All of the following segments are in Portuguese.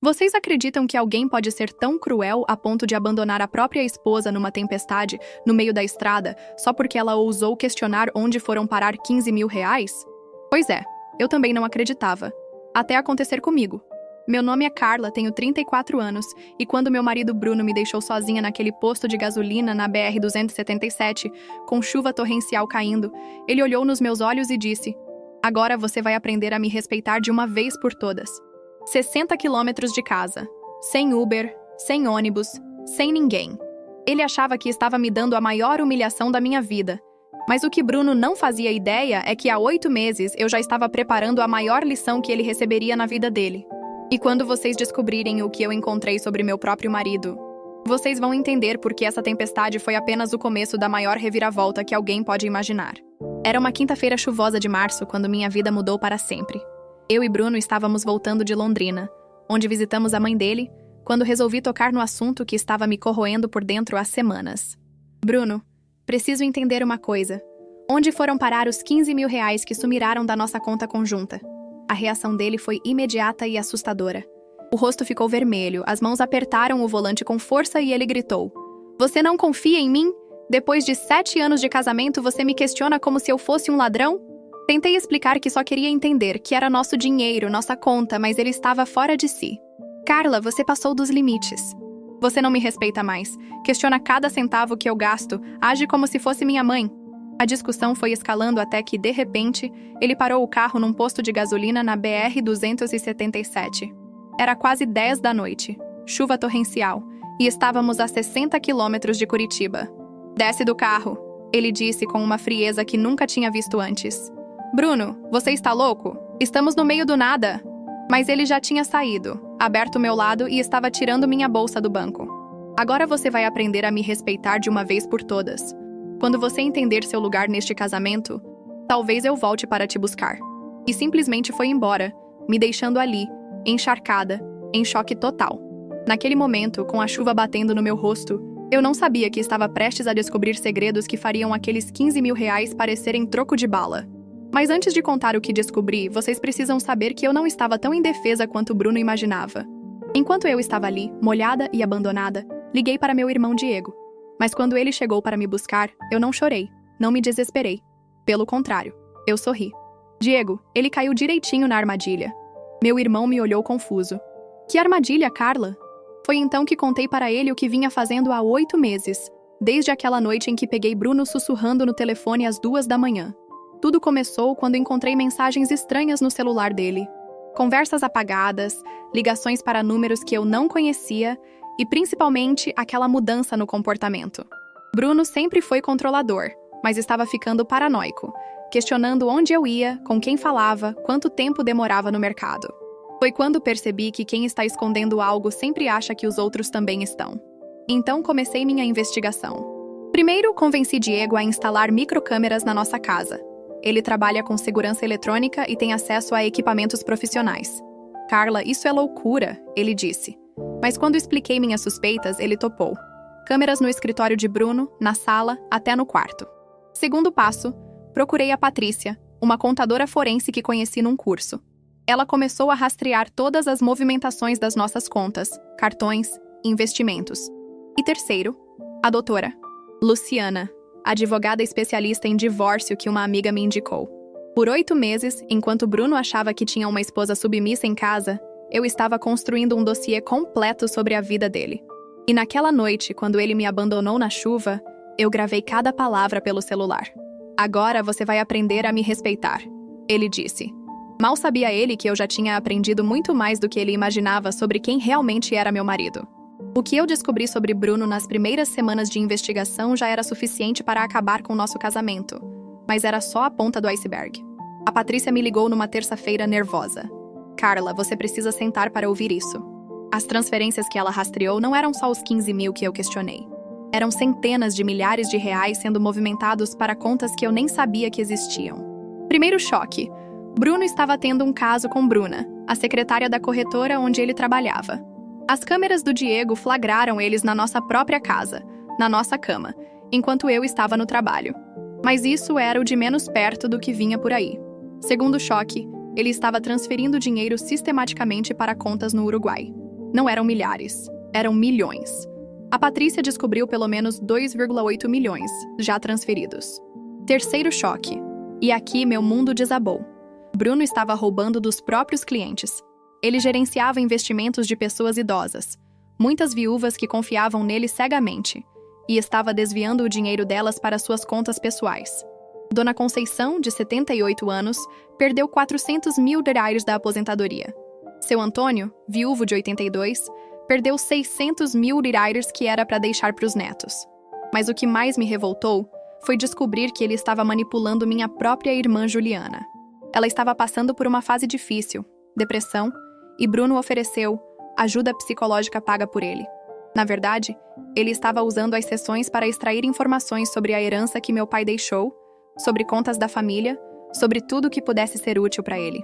Vocês acreditam que alguém pode ser tão cruel a ponto de abandonar a própria esposa numa tempestade, no meio da estrada, só porque ela ousou questionar onde foram parar 15 mil reais? Pois é, eu também não acreditava. Até acontecer comigo. Meu nome é Carla, tenho 34 anos, e quando meu marido Bruno me deixou sozinha naquele posto de gasolina na BR-277, com chuva torrencial caindo, ele olhou nos meus olhos e disse: "Agora você vai aprender a me respeitar de uma vez por todas." 60 quilômetros de casa, sem Uber, sem ônibus, sem ninguém. Ele achava que estava me dando a maior humilhação da minha vida. Mas o que Bruno não fazia ideia é que há 8 meses eu já estava preparando a maior lição que ele receberia na vida dele. E quando vocês descobrirem o que eu encontrei sobre meu próprio marido, vocês vão entender por que essa tempestade foi apenas o começo da maior reviravolta que alguém pode imaginar. Era uma quinta-feira chuvosa de março quando minha vida mudou para sempre. Eu e Bruno estávamos voltando de Londrina, onde visitamos a mãe dele, quando resolvi tocar no assunto que estava me corroendo por dentro há semanas. "Bruno, preciso entender uma coisa. Onde foram parar os 15 mil reais que sumiraram da nossa conta conjunta?" A reação dele foi imediata e assustadora. O rosto ficou vermelho, as mãos apertaram o volante com força e ele gritou: "Você não confia em mim? Depois de 7 anos de casamento, você me questiona como se eu fosse um ladrão?" Tentei explicar que só queria entender que era nosso dinheiro, nossa conta, mas ele estava fora de si. "Carla, você passou dos limites. Você não me respeita mais. Questiona cada centavo que eu gasto, age como se fosse minha mãe." A discussão foi escalando até que, de repente, ele parou o carro num posto de gasolina na BR-277. Era quase 10 da noite, chuva torrencial, e estávamos a 60 quilômetros de Curitiba. "Desce do carro", ele disse com uma frieza que nunca tinha visto antes. "Bruno, você está louco? Estamos no meio do nada." Mas ele já tinha saído, aberto meu lado e estava tirando minha bolsa do banco. "Agora você vai aprender a me respeitar de uma vez por todas. Quando você entender seu lugar neste casamento, talvez eu volte para te buscar." E simplesmente foi embora, me deixando ali, encharcada, em choque total. Naquele momento, com a chuva batendo no meu rosto, eu não sabia que estava prestes a descobrir segredos que fariam aqueles 15 mil reais parecerem troco de bala. Mas antes de contar o que descobri, vocês precisam saber que eu não estava tão indefesa quanto Bruno imaginava. Enquanto eu estava ali, molhada e abandonada, liguei para meu irmão Diego. Mas quando ele chegou para me buscar, eu não chorei, não me desesperei. Pelo contrário, eu sorri. "Diego, ele caiu direitinho na armadilha." Meu irmão me olhou confuso. "Que armadilha, Carla?" Foi então que contei para ele o que vinha fazendo há 8 meses, desde aquela noite em que peguei Bruno sussurrando no telefone às 2 da manhã. Tudo começou quando encontrei mensagens estranhas no celular dele. Conversas apagadas, ligações para números que eu não conhecia e, principalmente, aquela mudança no comportamento. Bruno sempre foi controlador, mas estava ficando paranoico, questionando onde eu ia, com quem falava, quanto tempo demorava no mercado. Foi quando percebi que quem está escondendo algo sempre acha que os outros também estão. Então comecei minha investigação. Primeiro, convenci Diego a instalar microcâmeras na nossa casa. Ele trabalha com segurança eletrônica e tem acesso a equipamentos profissionais. "Carla, isso é loucura", ele disse. Mas quando expliquei minhas suspeitas, ele topou. Câmeras no escritório de Bruno, na sala, até no quarto. Segundo passo, procurei a Patrícia, uma contadora forense que conheci num curso. Ela começou a rastrear todas as movimentações das nossas contas, cartões e investimentos. E terceiro, a doutora Luciana, advogada especialista em divórcio que uma amiga me indicou. Por 8 meses, enquanto Bruno achava que tinha uma esposa submissa em casa, eu estava construindo um dossiê completo sobre a vida dele. E naquela noite, quando ele me abandonou na chuva, eu gravei cada palavra pelo celular. "Agora você vai aprender a me respeitar", ele disse. Mal sabia ele que eu já tinha aprendido muito mais do que ele imaginava sobre quem realmente era meu marido. O que eu descobri sobre Bruno nas primeiras semanas de investigação já era suficiente para acabar com o nosso casamento, mas era só a ponta do iceberg. A Patrícia me ligou numa terça-feira nervosa. "Carla, você precisa sentar para ouvir isso." As transferências que ela rastreou não eram só os 15 mil que eu questionei. Eram centenas de milhares de reais sendo movimentados para contas que eu nem sabia que existiam. Primeiro choque. Bruno estava tendo um caso com Bruna, a secretária da corretora onde ele trabalhava. As câmeras do Diego flagraram eles na nossa própria casa, na nossa cama, enquanto eu estava no trabalho. Mas isso era o de menos perto do que vinha por aí. Segundo choque, ele estava transferindo dinheiro sistematicamente para contas no Uruguai. Não eram milhares, eram milhões. A Patrícia descobriu pelo menos 2,8 milhões, já transferidos. Terceiro choque. E aqui meu mundo desabou. Bruno estava roubando dos próprios clientes. Ele gerenciava investimentos de pessoas idosas, muitas viúvas que confiavam nele cegamente, e estava desviando o dinheiro delas para suas contas pessoais. Dona Conceição, de 78 anos, perdeu 400 mil reais da aposentadoria. Seu Antônio, viúvo de 82, perdeu 600 mil reais que era para deixar para os netos. Mas o que mais me revoltou foi descobrir que ele estava manipulando minha própria irmã Juliana. Ela estava passando por uma fase difícil, depressão, e Bruno ofereceu ajuda psicológica paga por ele. Na verdade, ele estava usando as sessões para extrair informações sobre a herança que meu pai deixou, sobre contas da família, sobre tudo que pudesse ser útil para ele.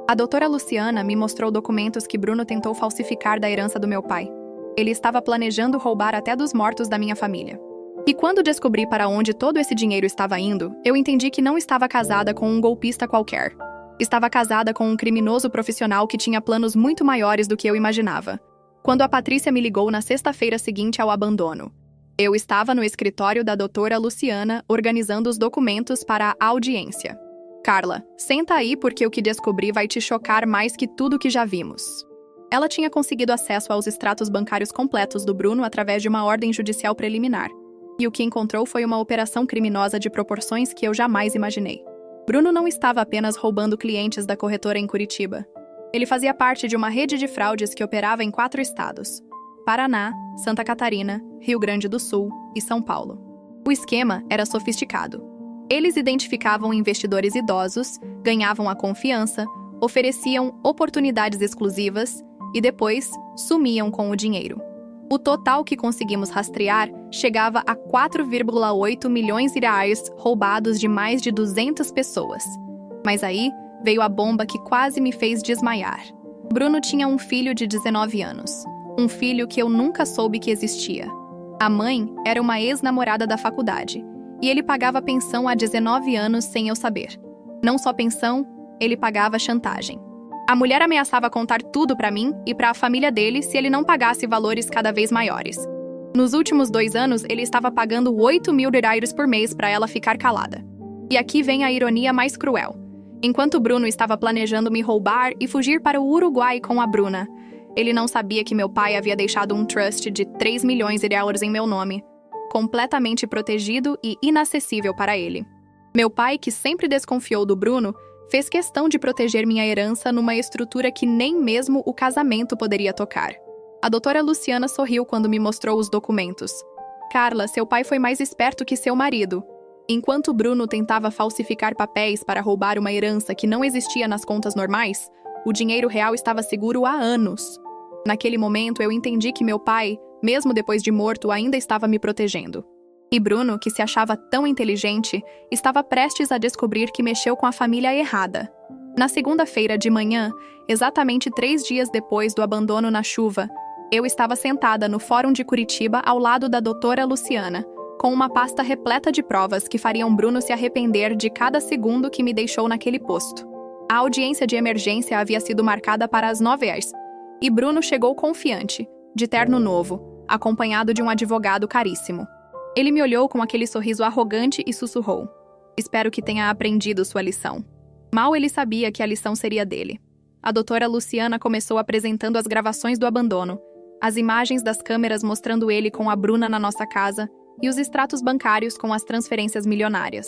A doutora Luciana me mostrou documentos que Bruno tentou falsificar da herança do meu pai. Ele estava planejando roubar até dos mortos da minha família. E quando descobri para onde todo esse dinheiro estava indo, eu entendi que não estava casada com um golpista qualquer. Estava casada com um criminoso profissional que tinha planos muito maiores do que eu imaginava. Quando a Patrícia me ligou na sexta-feira seguinte ao abandono, eu estava no escritório da doutora Luciana organizando os documentos para a audiência. Carla, senta aí porque o que descobri vai te chocar mais que tudo que já vimos. Ela tinha conseguido acesso aos extratos bancários completos do Bruno através de uma ordem judicial preliminar. E o que encontrou foi uma operação criminosa de proporções que eu jamais imaginei. Bruno não estava apenas roubando clientes da corretora em Curitiba. Ele fazia parte de uma rede de fraudes que operava em 4 estados: Paraná, Santa Catarina, Rio Grande do Sul e São Paulo. O esquema era sofisticado. Eles identificavam investidores idosos, ganhavam a confiança, ofereciam oportunidades exclusivas e depois sumiam com o dinheiro. O total que conseguimos rastrear chegava a 4,8 milhões de reais roubados de mais de 200 pessoas. Mas aí veio a bomba que quase me fez desmaiar. Bruno tinha um filho de 19 anos. Um filho que eu nunca soube que existia. A mãe era uma ex-namorada da faculdade, e ele pagava pensão há 19 anos sem eu saber. Não só pensão, ele pagava chantagem. A mulher ameaçava contar tudo para mim e para a família dele se ele não pagasse valores cada vez maiores. Nos últimos 2 anos, ele estava pagando 8 mil reais por mês para ela ficar calada. E aqui vem a ironia mais cruel. Enquanto Bruno estava planejando me roubar e fugir para o Uruguai com a Bruna, ele não sabia que meu pai havia deixado um trust de 3 milhões de reais em meu nome, completamente protegido e inacessível para ele. Meu pai, que sempre desconfiou do Bruno, fez questão de proteger minha herança numa estrutura que nem mesmo o casamento poderia tocar. A doutora Luciana sorriu quando me mostrou os documentos. Carla, seu pai foi mais esperto que seu marido. Enquanto Bruno tentava falsificar papéis para roubar uma herança que não existia nas contas normais, o dinheiro real estava seguro há anos. Naquele momento, eu entendi que meu pai, mesmo depois de morto, ainda estava me protegendo. E Bruno, que se achava tão inteligente, estava prestes a descobrir que mexeu com a família errada. Na segunda-feira de manhã, exatamente 3 dias depois do abandono na chuva, eu estava sentada no Fórum de Curitiba ao lado da doutora Luciana, com uma pasta repleta de provas que fariam Bruno se arrepender de cada segundo que me deixou naquele posto. A audiência de emergência havia sido marcada para as 9h, e Bruno chegou confiante, de terno novo, acompanhado de um advogado caríssimo. Ele me olhou com aquele sorriso arrogante e sussurrou: "Espero que tenha aprendido sua lição." Mal ele sabia que a lição seria dele. A doutora Luciana começou apresentando as gravações do abandono, as imagens das câmeras mostrando ele com a Bruna na nossa casa e os extratos bancários com as transferências milionárias.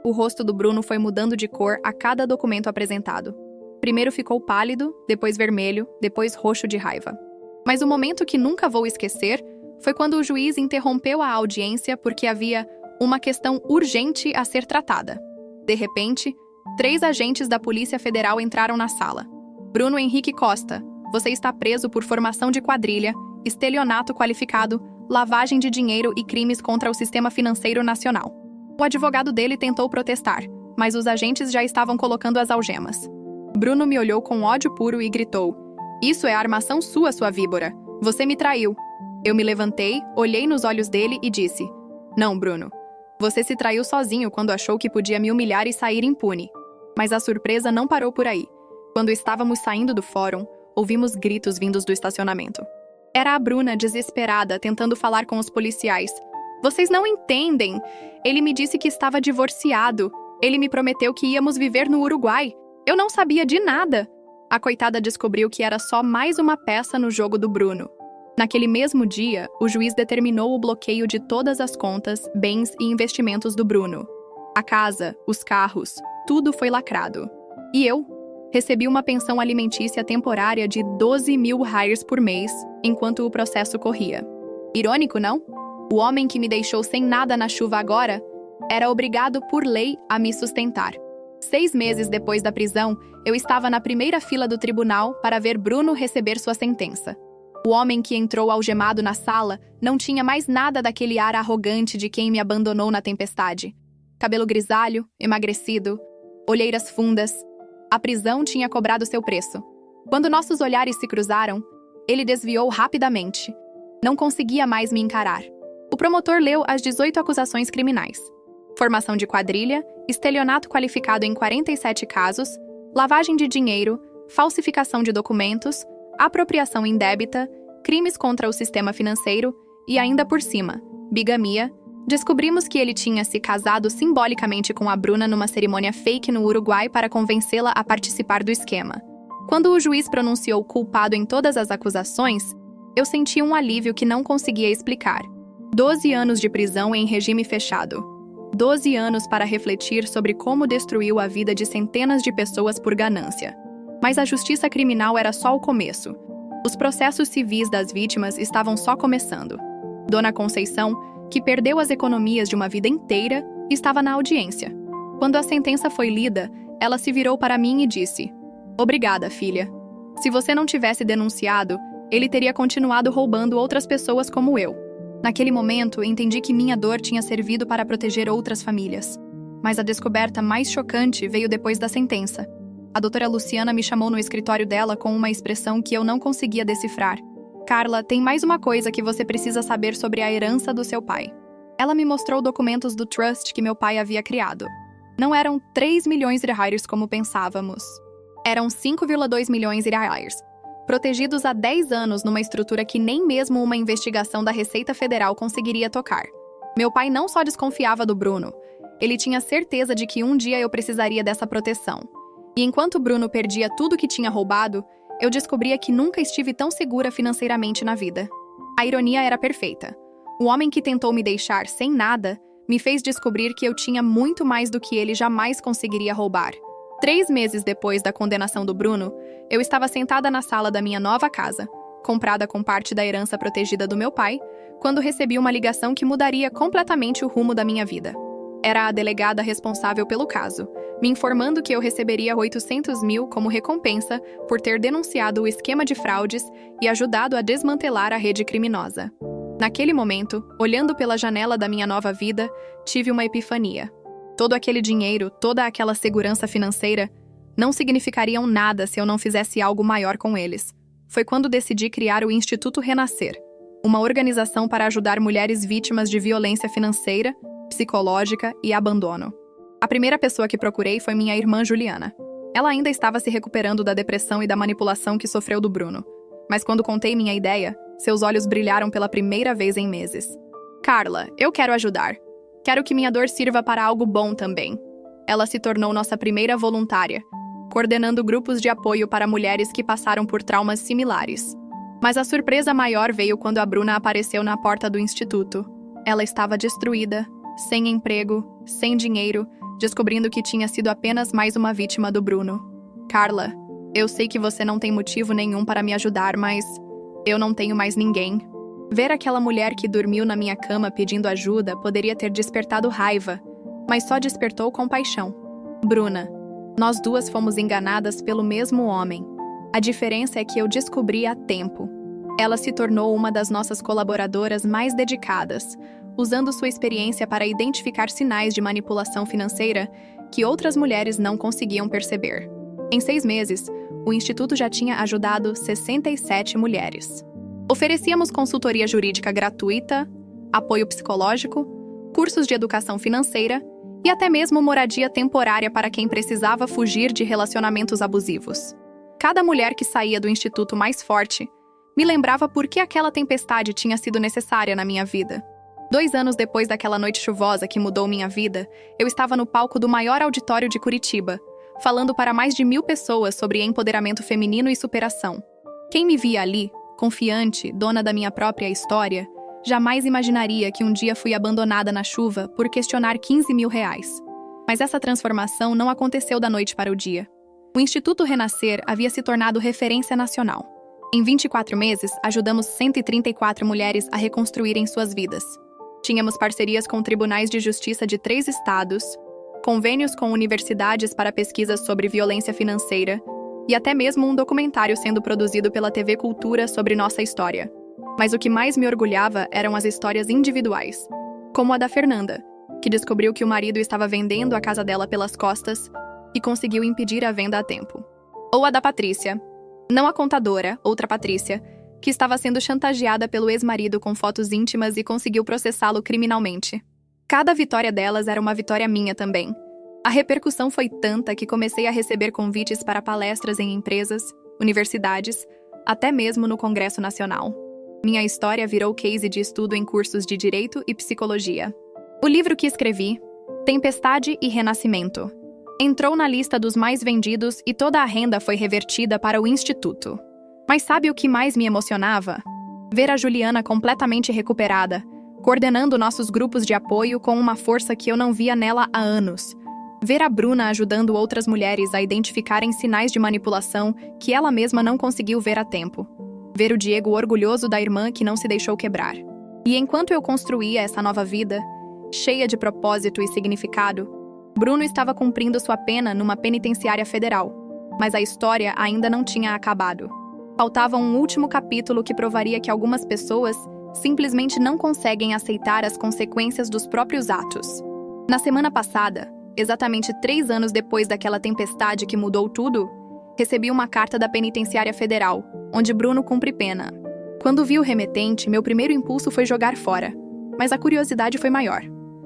O rosto do Bruno foi mudando de cor a cada documento apresentado. Primeiro ficou pálido, depois vermelho, depois roxo de raiva. Mas o momento que nunca vou esquecer foi quando o juiz interrompeu a audiência porque havia uma questão urgente a ser tratada. De repente, 3 agentes da Polícia Federal entraram na sala. "Bruno Henrique Costa, você está preso por formação de quadrilha, estelionato qualificado, lavagem de dinheiro e crimes contra o sistema financeiro nacional." O advogado dele tentou protestar, mas os agentes já estavam colocando as algemas. Bruno me olhou com ódio puro e gritou: "Isso é armação sua víbora. Você me traiu." Eu me levantei, olhei nos olhos dele e disse: "Não, Bruno. Você se traiu sozinho quando achou que podia me humilhar e sair impune." Mas a surpresa não parou por aí. Quando estávamos saindo do fórum, ouvimos gritos vindos do estacionamento. Era a Bruna, desesperada, tentando falar com os policiais. Vocês não entendem! Ele me disse que estava divorciado. Ele me prometeu que íamos viver no Uruguai. Eu não sabia de nada. A coitada descobriu que era só mais uma peça no jogo do Bruno. Naquele mesmo dia, o juiz determinou o bloqueio de todas as contas, bens e investimentos do Bruno. A casa, os carros, tudo foi lacrado. E eu recebi uma pensão alimentícia temporária de 12 mil reais por mês, enquanto o processo corria. Irônico, não? O homem que me deixou sem nada na chuva agora era obrigado por lei a me sustentar. 6 meses depois da prisão, eu estava na primeira fila do tribunal para ver Bruno receber sua sentença. O homem que entrou algemado na sala não tinha mais nada daquele ar arrogante de quem me abandonou na tempestade. Cabelo grisalho, emagrecido, olheiras fundas. A prisão tinha cobrado seu preço. Quando nossos olhares se cruzaram, ele desviou rapidamente. Não conseguia mais me encarar. O promotor leu as 18 acusações criminais. Formação de quadrilha, estelionato qualificado em 47 casos, lavagem de dinheiro, falsificação de documentos, apropriação indébita, crimes contra o sistema financeiro e, ainda por cima, bigamia. Descobrimos que ele tinha se casado simbolicamente com a Bruna numa cerimônia fake no Uruguai para convencê-la a participar do esquema. Quando o juiz pronunciou culpado em todas as acusações, eu senti um alívio que não conseguia explicar. 12 anos de prisão em regime fechado. 12 anos para refletir sobre como destruiu a vida de centenas de pessoas por ganância. Mas a justiça criminal era só o começo. Os processos civis das vítimas estavam só começando. Dona Conceição, que perdeu as economias de uma vida inteira, estava na audiência. Quando a sentença foi lida, ela se virou para mim e disse: "Obrigada, filha. Se você não tivesse denunciado, ele teria continuado roubando outras pessoas como eu." Naquele momento, entendi que minha dor tinha servido para proteger outras famílias. Mas a descoberta mais chocante veio depois da sentença. A doutora Luciana me chamou no escritório dela com uma expressão que eu não conseguia decifrar. "Carla, tem mais uma coisa que você precisa saber sobre a herança do seu pai." Ela me mostrou documentos do trust que meu pai havia criado. Não eram 3 milhões de reais como pensávamos. Eram 5,2 milhões de reais, protegidos há 10 anos numa estrutura que nem mesmo uma investigação da Receita Federal conseguiria tocar. Meu pai não só desconfiava do Bruno, ele tinha certeza de que um dia eu precisaria dessa proteção. E enquanto Bruno perdia tudo que tinha roubado, eu descobria que nunca estive tão segura financeiramente na vida. A ironia era perfeita. O homem que tentou me deixar sem nada me fez descobrir que eu tinha muito mais do que ele jamais conseguiria roubar. 3 meses depois da condenação do Bruno, eu estava sentada na sala da minha nova casa, comprada com parte da herança protegida do meu pai, quando recebi uma ligação que mudaria completamente o rumo da minha vida. Era a delegada responsável pelo caso, me informando que eu receberia 800 mil como recompensa por ter denunciado o esquema de fraudes e ajudado a desmantelar a rede criminosa. Naquele momento, olhando pela janela da minha nova vida, tive uma epifania. Todo aquele dinheiro, toda aquela segurança financeira, não significariam nada se eu não fizesse algo maior com eles. Foi quando decidi criar o Instituto Renascer, uma organização para ajudar mulheres vítimas de violência financeira, psicológica e abandono. A primeira pessoa que procurei foi minha irmã Juliana. Ela ainda estava se recuperando da depressão e da manipulação que sofreu do Bruno. Mas quando contei minha ideia, seus olhos brilharam pela primeira vez em meses. "Carla, eu quero ajudar. Quero que minha dor sirva para algo bom também." Ela se tornou nossa primeira voluntária, coordenando grupos de apoio para mulheres que passaram por traumas similares. Mas a surpresa maior veio quando a Bruna apareceu na porta do instituto. Ela estava destruída, sem emprego, sem dinheiro, descobrindo que tinha sido apenas mais uma vítima do Bruno. "Carla, eu sei que você não tem motivo nenhum para me ajudar, mas eu não tenho mais ninguém." Ver aquela mulher que dormiu na minha cama pedindo ajuda poderia ter despertado raiva, mas só despertou compaixão. "Bruna, nós duas fomos enganadas pelo mesmo homem. A diferença é que eu descobri a tempo. Ela se tornou uma das nossas colaboradoras mais dedicadas, usando sua experiência para identificar sinais de manipulação financeira que outras mulheres não conseguiam perceber. Em 6 meses, o Instituto já tinha ajudado 67 mulheres. Oferecíamos consultoria jurídica gratuita, apoio psicológico, cursos de educação financeira e até mesmo moradia temporária para quem precisava fugir de relacionamentos abusivos. Cada mulher que saía do instituto mais forte me lembrava por que aquela tempestade tinha sido necessária na minha vida. 2 anos depois daquela noite chuvosa que mudou minha vida, eu estava no palco do maior auditório de Curitiba, falando para mais de 1000 pessoas sobre empoderamento feminino e superação. Quem me via ali, confiante, dona da minha própria história, jamais imaginaria que um dia fui abandonada na chuva por questionar 15 mil reais. Mas essa transformação não aconteceu da noite para o dia. O Instituto Renascer havia se tornado referência nacional. Em 24 meses, ajudamos 134 mulheres a reconstruírem suas vidas. Tínhamos parcerias com tribunais de justiça de 3 estados, convênios com universidades para pesquisas sobre violência financeira e até mesmo um documentário sendo produzido pela TV Cultura sobre nossa história. Mas o que mais me orgulhava eram as histórias individuais, como a da Fernanda, que descobriu que o marido estava vendendo a casa dela pelas costas e conseguiu impedir a venda a tempo. Ou a da Patrícia, não a contadora, outra Patrícia, que estava sendo chantageada pelo ex-marido com fotos íntimas e conseguiu processá-lo criminalmente. Cada vitória delas era uma vitória minha também. A repercussão foi tanta que comecei a receber convites para palestras em empresas, universidades, até mesmo no Congresso Nacional. Minha história virou case de estudo em cursos de Direito e Psicologia. O livro que escrevi, Tempestade e Renascimento, entrou na lista dos mais vendidos e toda a renda foi revertida para o Instituto. Mas sabe o que mais me emocionava? Ver a Juliana completamente recuperada, coordenando nossos grupos de apoio com uma força que eu não via nela há anos. Ver a Bruna ajudando outras mulheres a identificarem sinais de manipulação que ela mesma não conseguiu ver a tempo. Ver o Diego orgulhoso da irmã que não se deixou quebrar. E enquanto eu construía essa nova vida, cheia de propósito e significado, Bruno estava cumprindo sua pena numa penitenciária federal, mas a história ainda não tinha acabado. Faltava um último capítulo que provaria que algumas pessoas simplesmente não conseguem aceitar as consequências dos próprios atos. Na semana passada, exatamente 3 anos depois daquela tempestade que mudou tudo, recebi uma carta da penitenciária federal, onde Bruno cumpre pena. Quando vi o remetente, meu primeiro impulso foi jogar fora, mas a curiosidade foi maior.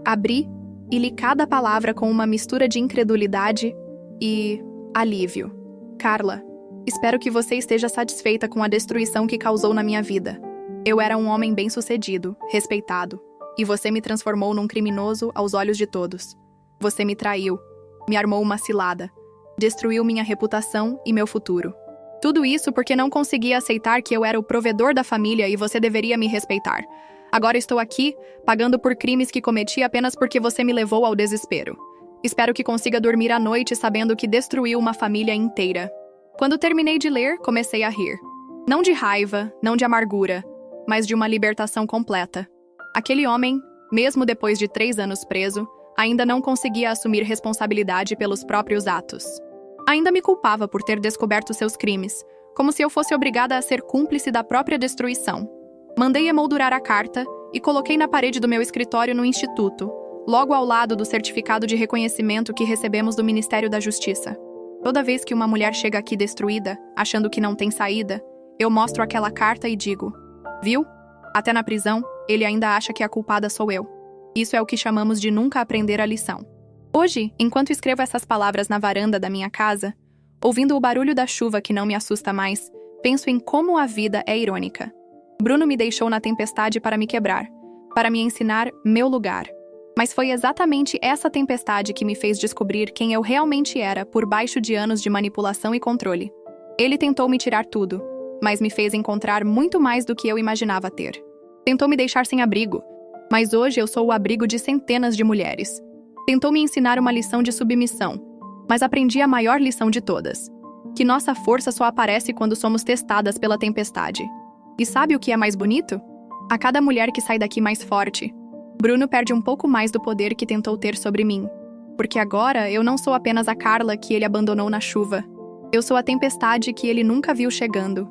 Abri e li cada palavra com uma mistura de incredulidade e alívio. Carla, espero que você esteja satisfeita com a destruição que causou na minha vida. Eu era um homem bem-sucedido, respeitado, e você me transformou num criminoso aos olhos de todos. Você me traiu, me armou uma cilada, destruiu minha reputação e meu futuro. Tudo isso porque não conseguia aceitar que eu era o provedor da família e você deveria me respeitar. Agora estou aqui, pagando por crimes que cometi apenas porque você me levou ao desespero. Espero que consiga dormir à noite sabendo que destruiu uma família inteira. Quando terminei de ler, comecei a rir. Não de raiva, não de amargura, mas de uma libertação completa. Aquele homem, mesmo depois de 3 anos preso, ainda não conseguia assumir responsabilidade pelos próprios atos. Ainda me culpava por ter descoberto seus crimes, como se eu fosse obrigada a ser cúmplice da própria destruição. Mandei emoldurar a carta e coloquei na parede do meu escritório no Instituto, logo ao lado do certificado de reconhecimento que recebemos do Ministério da Justiça. Toda vez que uma mulher chega aqui destruída, achando que não tem saída, eu mostro aquela carta e digo: viu? Até na prisão, ele ainda acha que a culpada sou eu. Isso é o que chamamos de nunca aprender a lição. Hoje, enquanto escrevo essas palavras na varanda da minha casa, ouvindo o barulho da chuva que não me assusta mais, penso em como a vida é irônica. Bruno me deixou na tempestade para me quebrar, para me ensinar meu lugar. Mas foi exatamente essa tempestade que me fez descobrir quem eu realmente era por baixo de anos de manipulação e controle. Ele tentou me tirar tudo, mas me fez encontrar muito mais do que eu imaginava ter. Tentou me deixar sem abrigo, mas hoje eu sou o abrigo de centenas de mulheres. Tentou me ensinar uma lição de submissão, mas aprendi a maior lição de todas: que nossa força só aparece quando somos testadas pela tempestade. E sabe o que é mais bonito? A cada mulher que sai daqui mais forte, Bruno perde um pouco mais do poder que tentou ter sobre mim. Porque agora eu não sou apenas a Carla que ele abandonou na chuva. Eu sou a tempestade que ele nunca viu chegando.